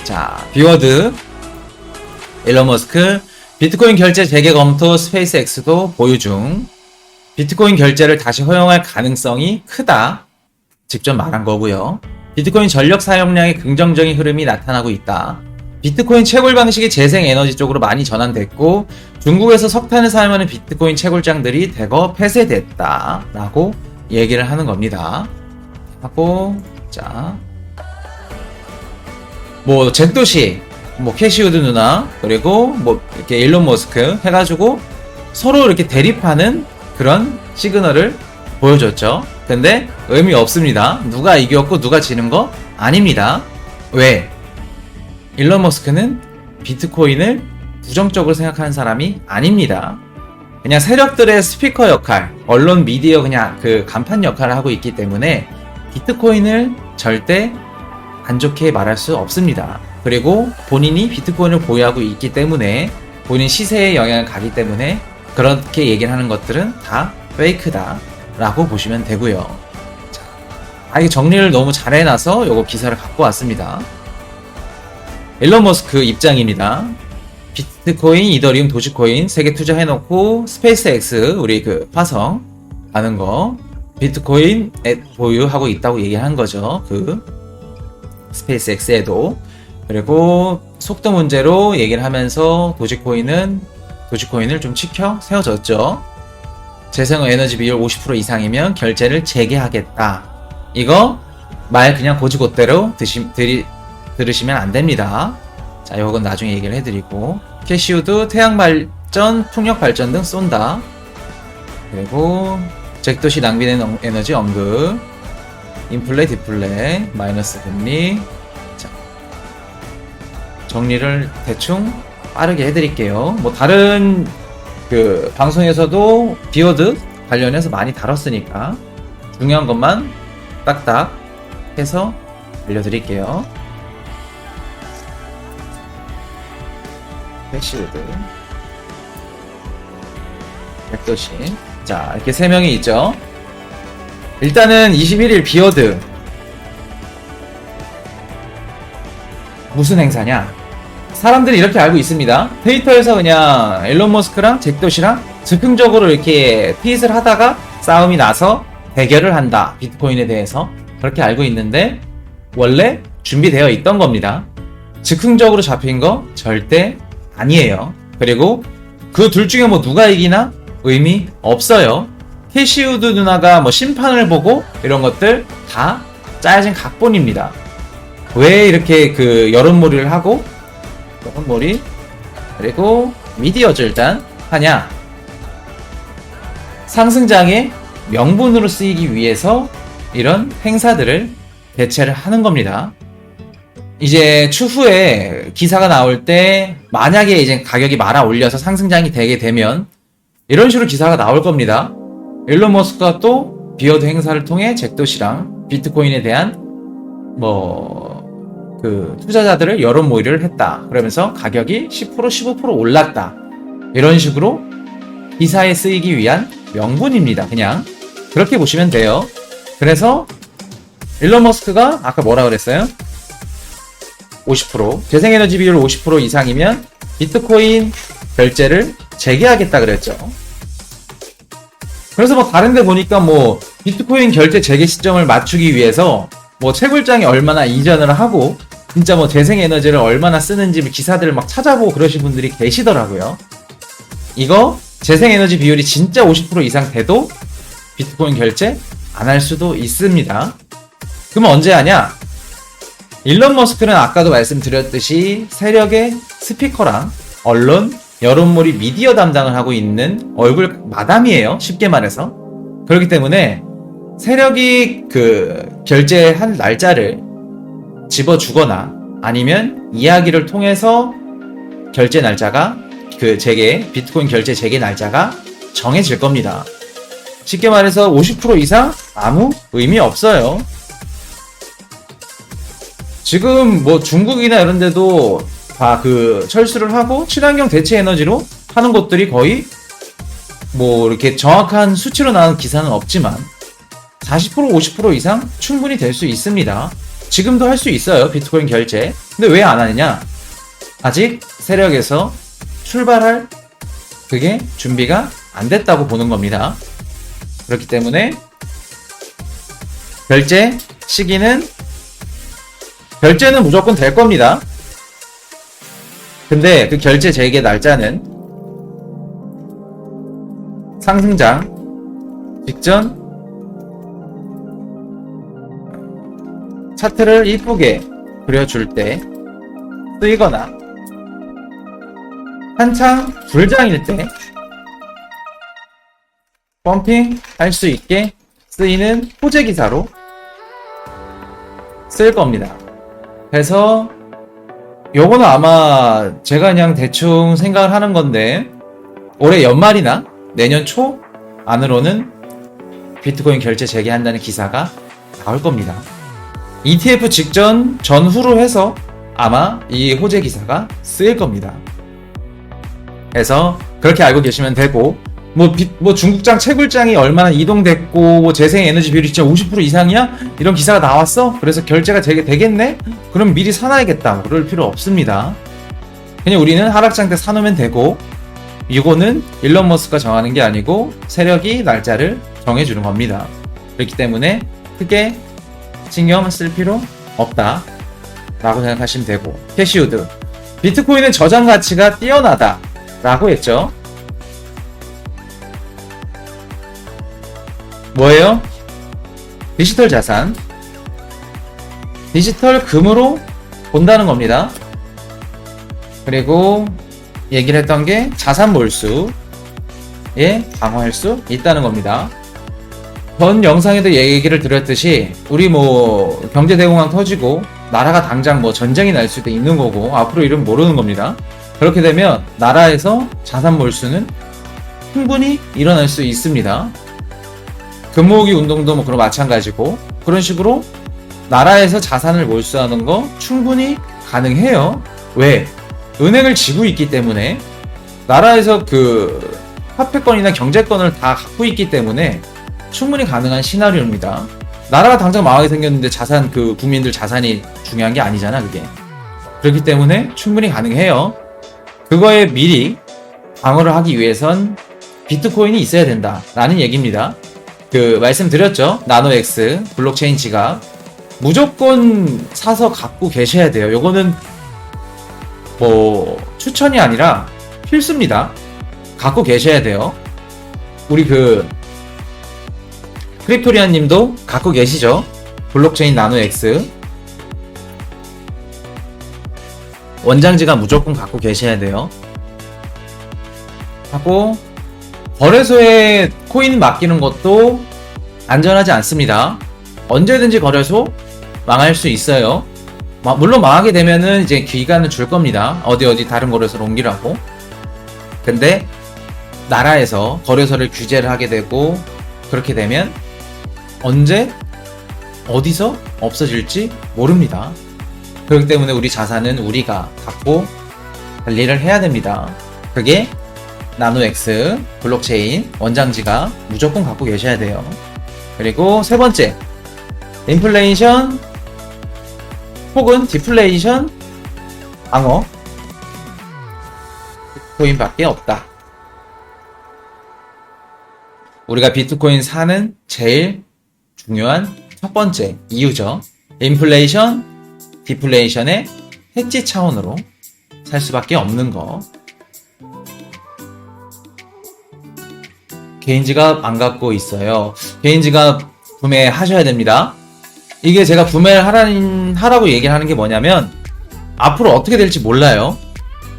자, 비워드, 일론 머스크, 비트코인 결제 재개 검토 스페이스X도 보유 중. 비트코인 결제를 다시 허용할 가능성이 크다. 직접 말한 거고요. 비트코인 전력 사용량의 긍정적인 흐름이 나타나고 있다. 비트코인 채굴 방식이 재생에너지 쪽으로 많이 전환됐고 중국에서 석탄을 사용하는 비트코인 채굴장들이 대거 폐쇄됐다 라고 얘기를 하는 겁니다. 하고 자, 뭐 잭도시, 뭐 캐시우드 누나, 그리고 뭐 이렇게 일론 머스크 해가지고 서로 이렇게 대립하는 그런 시그널을 보여줬죠. 근데 의미 없습니다. 누가 이겼고 누가 지는 거 아닙니다. 왜? 일론 머스크는 비트코인을 부정적으로 생각하는 사람이 아닙니다. 그냥 세력들의 스피커 역할, 언론 미디어 그냥 그 간판 역할을 하고 있기 때문에 비트코인을 절대 안 좋게 말할 수 없습니다. 그리고 본인이 비트코인을 보유하고 있기 때문에 본인 시세에 영향을 가기 때문에 그렇게 얘기를 하는 것들은 다 페이크다 라고 보시면 되고요. 자, 이게 정리를 너무 잘 해놔서 요거 기사를 갖고 왔습니다. 일론 머스크 입장입니다. 비트코인, 이더리움, 도지코인 3개 투자해놓고 스페이스X 우리 그 화성 가는 거 비트코인 보유하고 있다고 얘기한 거죠. 그 스페이스X에도. 그리고 속도 문제로 얘기를 하면서 도지코인을 좀 치켜 세워졌죠. 재생에너지 비율 50% 이상이면 결제를 재개하겠다. 이거 말 그냥 고지고대로 들으시면 안 됩니다. 자, 요건 나중에 얘기를 해드리고 캐시우드 태양 발전, 풍력 발전 등 쏜다. 그리고 잭도시 낭비된 에너지 언급, 인플레, 디플레, 마이너스 금리. 자, 정리를 대충 빠르게 해드릴게요. 뭐 다른 그 방송에서도 비워드 관련해서 많이 다뤘으니까 중요한 것만 딱딱 해서 알려드릴게요. 캐시우드, 백도시. 자, 이렇게 3명이 있죠. 일단은 21일 비워드 무슨 행사냐? 사람들이 이렇게 알고 있습니다. 트위터에서 그냥 일론 머스크랑 잭도시랑 즉흥적으로 이렇게 트윗을 하다가 싸움이 나서 대결을 한다. 비트코인에 대해서 그렇게 알고 있는데 원래 준비되어 있던 겁니다. 즉흥적으로 잡힌 거 절대 아니에요. 그리고 그 둘 중에 뭐 누가 이기나 의미 없어요. 캐시우드 누나가 뭐 심판을 보고 이런 것들 다 짜여진 각본입니다. 왜 이렇게 그 여론몰이를 하고 여론몰이 그리고 미디어죠 일단 하냐? 상승장의 명분으로 쓰이기 위해서 이런 행사들을 개최를 하는 겁니다. 이제 추후에 기사가 나올 때 만약에 이제 가격이 말아 올려서 상승장이 되게 되면 이런 식으로 기사가 나올 겁니다. 일론 머스크가 또 비워드 행사를 통해 잭도시랑 비트코인에 대한 그 투자자들을 여론 모의를 했다. 그러면서 가격이 10% 15% 올랐다. 이런 식으로 기사에 쓰이기 위한 명분입니다. 그냥 그렇게 보시면 돼요. 그래서 일론 머스크가 아까 뭐라 그랬어요? 50% 재생에너지 비율 50% 이상이면 비트코인 결제를 재개하겠다 그랬죠. 그래서 뭐 다른데 보니까 뭐 비트코인 결제 재개 시점을 맞추기 위해서 뭐 채굴장이 얼마나 이전을 하고 진짜 뭐 재생에너지를 얼마나 쓰는지 기사들을 막 찾아보고 그러신 분들이 계시더라고요. 이거 재생에너지 비율이 진짜 50% 이상 돼도 비트코인 결제 안 할 수도 있습니다. 그러면 언제 하냐? 일론 머스크는 아까도 말씀드렸듯이 세력의 스피커랑 언론, 여론몰이 미디어 담당을 하고 있는 얼굴 마담이에요. 쉽게 말해서. 그렇기 때문에 세력이 그 결제한 날짜를 집어주거나 아니면 이야기를 통해서 결제 날짜가 그 비트코인 결제 재개 날짜가 정해질 겁니다. 쉽게 말해서 50% 이상 아무 의미 없어요. 지금 뭐 중국이나 이런 데도 다 그 철수를 하고 친환경 대체 에너지로 하는 것들이 거의 뭐 이렇게 정확한 수치로 나온 기사는 없지만 40% 50% 이상 충분히 될 수 있습니다. 지금도 할 수 있어요. 비트코인 결제. 근데 왜 안 하느냐? 아직 세력에서 출발할 그게 준비가 안 됐다고 보는 겁니다. 그렇기 때문에 결제 시기는 결제는 무조건 될 겁니다. 근데 그 결제 재개 날짜는 상승장 직전 차트를 이쁘게 그려줄 때 쓰이거나 한창 불장일 때 펌핑 할 수 있게 쓰이는 호재 기사로 쓸 겁니다. 그래서 요거는 아마 제가 그냥 대충 생각을 하는 건데 올해 연말이나 내년 초 안으로는 비트코인 결제 재개한다는 기사가 나올 겁니다. ETF 직전 전후로 해서 아마 이 호재 기사가 쓰일 겁니다. 그래서 그렇게 알고 계시면 되고 뭐 중국장 채굴장이 얼마나 이동됐고 뭐 재생에너지 비율이 진짜 50% 이상이야? 이런 기사가 나왔어? 그래서 결제가 되겠네? 그럼 미리 사놔야겠다. 그럴 필요 없습니다. 그냥 우리는 하락장 때 사놓으면 되고 이거는 일론 머스크가 정하는 게 아니고 세력이 날짜를 정해주는 겁니다. 그렇기 때문에 크게 신경 쓸 필요 없다 라고 생각하시면 되고 캐시우드 비트코인은 저장 가치가 뛰어나다 라고 했죠. 뭐예요? 디지털 자산 디지털 금으로 본다는 겁니다. 그리고 얘기를 했던 게 자산 몰수에 강화할 수 있다는 겁니다. 전 영상에도 얘기를 드렸듯이 우리 뭐 경제 대공황 터지고 나라가 당장 뭐 전쟁이 날 수도 있는 거고 앞으로 이름 모르는 겁니다. 그렇게 되면 나라에서 자산 몰수는 충분히 일어날 수 있습니다. 금모으기 운동도 뭐 그런 마찬가지고 그런 식으로 나라에서 자산을 몰수하는 거 충분히 가능해요. 왜? 은행을 지고 있기 때문에 나라에서 그 화폐권이나 경제권을 다 갖고 있기 때문에 충분히 가능한 시나리오입니다. 나라가 당장 망하게 생겼는데 자산 그 국민들 자산이 중요한 게 아니잖아 그게. 그렇기 때문에 충분히 가능해요. 그거에 미리 방어를 하기 위해선 비트코인이 있어야 된다라는 얘기입니다. 그 말씀드렸죠. 나노엑스 블록체인 지갑 무조건 사서 갖고 계셔야 돼요. 요거는 뭐 추천이 아니라 필수입니다. 갖고 계셔야 돼요. 우리 그 크립토리안 님도 갖고 계시죠? 블록체인 나노엑스 원장지가 무조건 갖고 계셔야 돼요. 하고 거래소에 코인 맡기는 것도 안전하지 않습니다. 언제든지 거래소 망할 수 있어요. 물론 망하게 되면은 이제 기간을 줄 겁니다. 어디 다른 거래소로 옮기라고. 근데 나라에서 거래소를 규제를 하게 되고 그렇게 되면 언제 어디서 없어질지 모릅니다. 그렇기 때문에 우리 자산은 우리가 갖고 관리를 해야 됩니다. 그게 나노엑스 블록체인 원장지가 무조건 갖고 계셔야 돼요. 그리고 세 번째 인플레이션 혹은 디플레이션 방어 비트코인밖에 없다. 우리가 비트코인 사는 제일 중요한 첫 번째 이유죠. 인플레이션, 디플레이션의 해지 차원으로 살 수밖에 없는 거. 개인지갑 안 갖고 있어요. 개인지갑 구매하셔야 됩니다. 이게 제가 구매를 하라고 얘기를 하는 게 뭐냐면 앞으로 어떻게 될지 몰라요.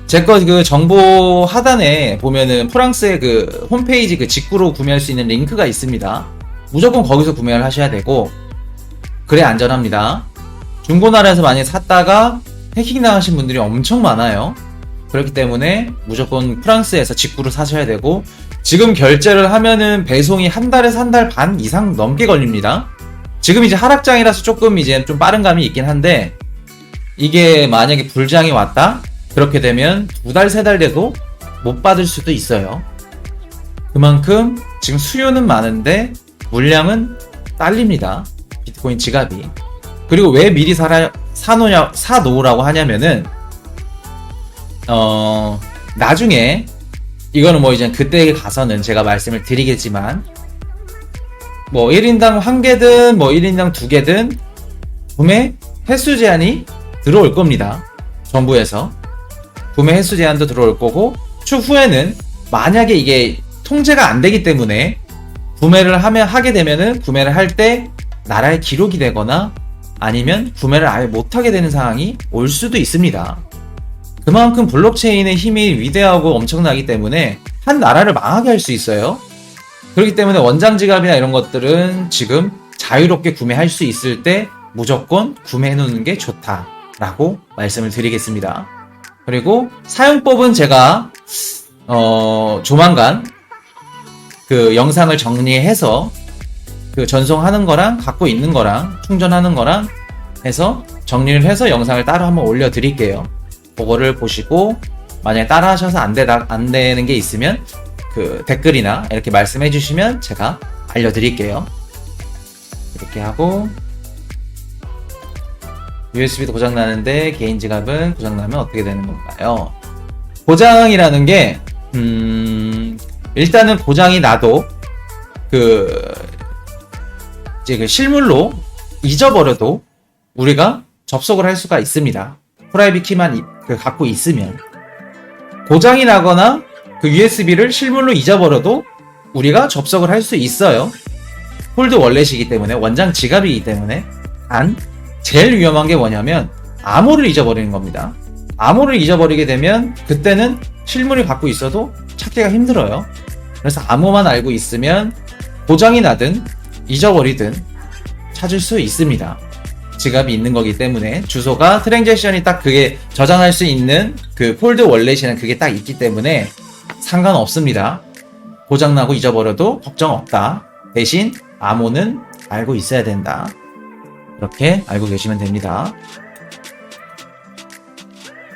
제 거 그 정보 하단에 보면은 프랑스의 그 홈페이지 그 직구로 구매할 수 있는 링크가 있습니다. 무조건 거기서 구매를 하셔야 되고 그래야 안전합니다. 중고나라에서 많이 샀다가 해킹 당하신 분들이 엄청 많아요. 그렇기 때문에 무조건 프랑스에서 직구로 사셔야 되고 지금 결제를 하면은 배송이 한 달에서 한 달 반 이상 넘게 걸립니다. 지금 이제 하락장이라서 조금 이제 좀 빠른 감이 있긴 한데 이게 만약에 불장이 왔다? 그렇게 되면 2달, 3달 돼도 못 받을 수도 있어요. 그만큼 지금 수요는 많은데 물량은 딸립니다. 비트코인 지갑이. 그리고 왜 미리 사놓으라고 하냐면은 나중에 이거는 뭐 이제 그때 가서는 제가 말씀을 드리겠지만 뭐 1인당 1개든 뭐 1인당 2개든 구매 횟수 제한이 들어올 겁니다. 정부에서 구매 횟수 제한도 들어올 거고 추후에는 만약에 이게 통제가 안 되기 때문에 구매를 하게 되면은 구매를 할 때 나라에 기록이 되거나 아니면 구매를 아예 못하게 되는 상황이 올 수도 있습니다. 그만큼 블록체인의 힘이 위대하고 엄청나기 때문에 한 나라를 망하게 할 수 있어요. 그렇기 때문에 원장 지갑이나 이런 것들은 지금 자유롭게 구매할 수 있을 때 무조건 구매해 놓는 게 좋다라고 말씀을 드리겠습니다. 그리고 사용법은 제가 조만간 그 영상을 정리해서 그 전송하는 거랑 갖고 있는 거랑 충전하는 거랑 해서 정리를 해서 영상을 따로 한번 올려 드릴게요. 그거를 보시고 만약에 따라 하셔서 안 되는 게 있으면 그 댓글이나 이렇게 말씀해 주시면 제가 알려 드릴게요. 이렇게 하고 USB도 고장나는데 개인 지갑은 고장나면 어떻게 되는 건가요? 고장이라는 게 일단은 고장이 나도 이제 그 실물로 잊어버려도 우리가 접속을 할 수가 있습니다. 프라이빗 키만 갖고 있으면 고장이 나거나 그 USB를 실물로 잊어버려도 우리가 접속을 할 수 있어요. 폴드 월렛이기 때문에 원장 지갑이기 때문에 단 제일 위험한 게 뭐냐면 암호를 잊어버리는 겁니다. 암호를 잊어버리게 되면 그때는 실물이 갖고 있어도 찾기가 힘들어요. 그래서 암호만 알고 있으면 고장이 나든 잊어버리든 찾을 수 있습니다. 지갑이 있는 거기 때문에 주소가 트랜잭션이 딱 그게 저장할 수 있는 그 폴드 월렛이는 그게 딱 있기 때문에 상관없습니다. 고장나고 잊어버려도 걱정 없다. 대신 암호는 알고 있어야 된다. 그렇게 알고 계시면 됩니다.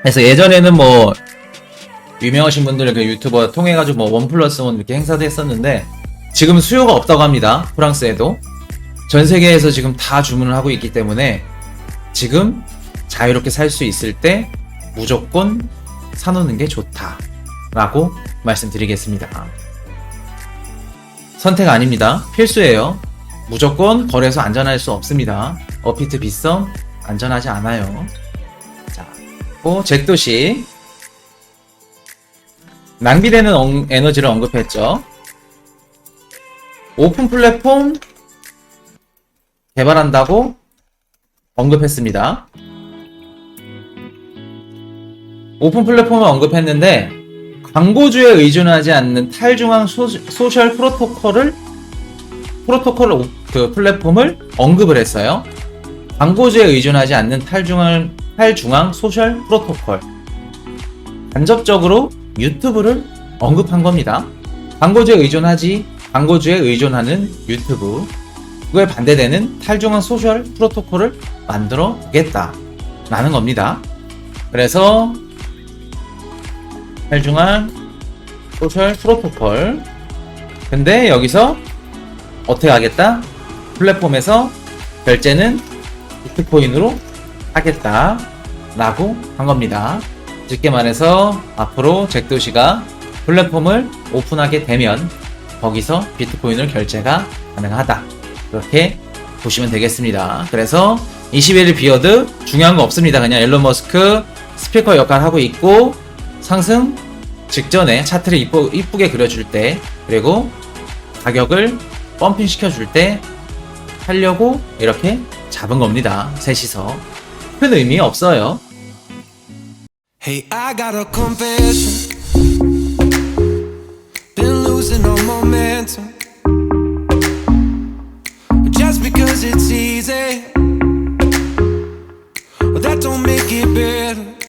그래서 예전에는 뭐 유명하신 분들 그 유튜버 통해가지고 뭐 1+1 이렇게 행사도 했었는데 지금 수요가 없다고 합니다. 프랑스에도 전 세계에서 지금 다 주문을 하고 있기 때문에 지금 자유롭게 살 수 있을 때 무조건 사놓는 게 좋다라고 말씀드리겠습니다. 선택 아닙니다. 필수예요. 무조건 거래소 안전할 수 없습니다. 어피트 빗썸 안전하지 않아요. 자, 또 잭도시 낭비되는 에너지를 언급했죠. 오픈 플랫폼 개발한다고 언급했습니다. 오픈 플랫폼을 언급했는데 광고주에 의존하지 않는 탈중앙 소셜 프로토콜을 그 플랫폼을 언급을 했어요. 광고주에 의존하지 않는 탈중앙 소셜 프로토콜. 간접적으로 유튜브를 언급한 겁니다. 광고주에 의존하는 유튜브. 그거에 반대되는 탈중앙 소셜 프로토콜을 만들어 보겠다라는 겁니다. 그래서 탈중앙 소셜 프로토콜. 근데 여기서 어떻게 하겠다? 플랫폼에서 결제는 비트코인으로 하겠다라고 한 겁니다. 쉽게 말해서 앞으로 잭도시가 플랫폼을 오픈하게 되면 거기서 비트코인을 결제가 가능하다. 그렇게 보시면 되겠습니다. 그래서 21일 비어드 중요한 거 없습니다. 그냥 일론 머스크 스피커 역할 하고 있고 상승 직전에 차트를 이쁘게 그려줄 때 그리고 가격을 펌핑 시켜줄 때 하려고 이렇게 잡은 겁니다. 셋이서 큰 의미 없어요. Hey, I got a confession. Been losing all momentum. Just because it's easy, but that don't make it better.